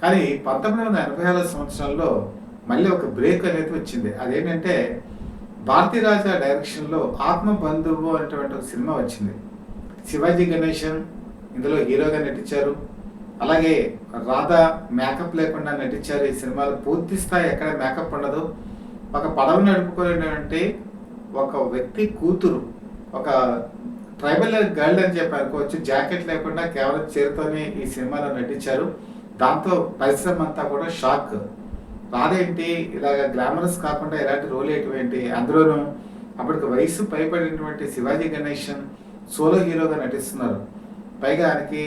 కానీ 1986 సంవత్సరంలో మళ్ళీ ఒక బ్రేక్ అనేది వచ్చింది. అదేంటంటే 'భారతీరాజా' డైరెక్షన్‌లో 'ఆత్మ బంధువు' అనేటువంటి ఒక సినిమా వచ్చింది. శివాజీ గణేశన్ ఇందులో హీరోగా నటించారు. అలాగే రాధా మేకప్ లేకుండా నటించారు ఈ సినిమాలో. పూర్తి స్థాయి ఎక్కడ మేకప్ ఉండదు. ఒక పడవ నడుపుకునేటువంటి ఒక వ్యక్తి కూతురు, ఒక ట్రైబల్ గర్ల్ అని చెప్పి అనుకోవచ్చు. జాకెట్ లేకుండా కేవలం చీరతోనే ఈ సినిమాలో నటించారు. దాంతో పరిశ్రమ అంతా కూడా షాక్. రాదేంటి ఇలాగ గ్లామరస్ కాకుండా ఇలాంటి రోల్ ఏంటి, అందులోనూ అప్పటికి వయసు పైబడినటువంటి శివాజీ గణేశన్ సోలో హీరోగా నటిస్తున్నారు. పైగా ఆయనకి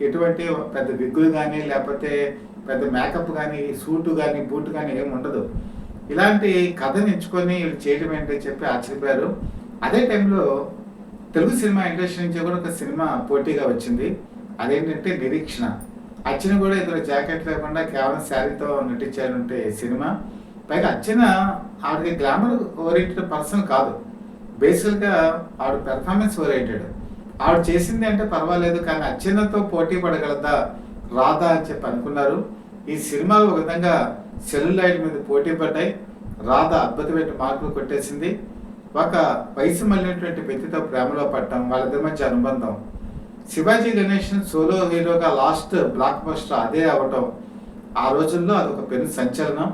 ఎటువంటి పెద్ద విగ్గులు కానీ, లేకపోతే పెద్ద మేకప్ కానీ, సూటు కానీ, బూట్ కానీ ఏమి ఉండదు. ఇలాంటి కథను ఎంచుకొని వీళ్ళు చేయడం ఏంటని చెప్పి ఆశ్చర్యపోయారు. అదే టైంలో తెలుగు సినిమా ఇండస్ట్రీ నుంచి కూడా ఒక సినిమా పోటీగా వచ్చింది. అదేంటంటే 'నిరీక్షణ'. అర్చన కూడా ఇందులో జాకెట్ లేకుండా కేవలం శారీతో నటించారంటే సినిమా. పైగా అర్చన ఆవిడకి గ్లామర్ ఓరియంటెడ్ పర్సన్ కాదు. బేసిక్‌గా ఆవిడ పెర్ఫార్మెన్స్ ఓరియంటెడ్. ఆవిడ చేసింది అంటే పర్వాలేదు, కానీ అర్చనతో పోటీ పడగలదా రాధా అని చెప్పి అనుకున్నారు. ఈ సినిమాలు ఒక విధంగా సెల్యులాయిడ్ మీద పోటీ పడ్డాయి. రాధా అద్భుతమైన మార్కులు కొట్టేసింది. ఒక వయసు మళ్ళినటువంటి వ్యక్తితో ప్రేమలో పడటం, వాళ్ళిద్దరి మధ్య అనుబంధం. శివాజీ గణేశన్ సోలో హీరోగా లాస్ట్ బ్లాక్ బస్టర్ అదే అవ్వటం, ఆ రోజుల్లో అదొక పెను సంచలనం.